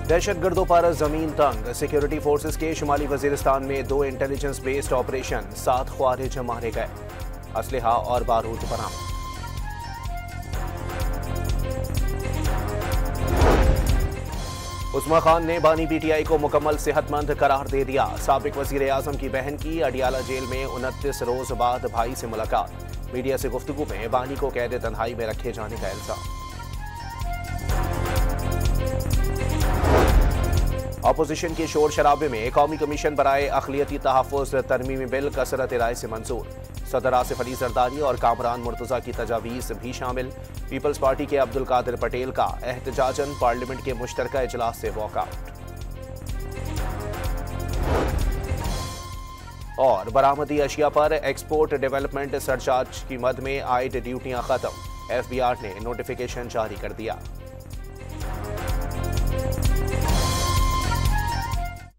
दहशतगर्दों पर जमीन तंग, सिक्योरिटी फोर्सेस के शुमाली वजीरिस्तान में 2 इंटेलिजेंस बेस्ड ऑपरेशन, 7 ख्वारिज मारे गए, असलहा और बारूद बरामद। उस्मा खान ने बानी पीटीआई को मुकम्मल सेहतमंद करार दे दिया। साबिक वजीर आजम की बहन की अडियाला जेल में 29 रोज बाद भाई से मुलाकात। मीडिया से गुफ्तगू में बानी को कैद तन्हाई में रखे जाने का इल्जाम। अपोजिशन के शोर शराबे में कौमी कमीशन बराए अक़लियती तहफ़्फ़ुज़ तरमीमी बिल कसरत राय से मंजूर। सदर आसिफ अली जरदारी और कामरान मुर्तज़ा की तजावीज़ भी शामिल। पीपल्स पार्टी के अब्दुल कादिर पटेल का एहतजाजन पार्लियामेंट के मुश्तरका इजलास से वॉकआउट। और बरामदी अशिया पर एक्सपोर्ट डेवलपमेंट सरचार्ज की मद में आयड ड्यूटियां खत्म। FBR ने नोटिफिकेशन जारी कर दिया।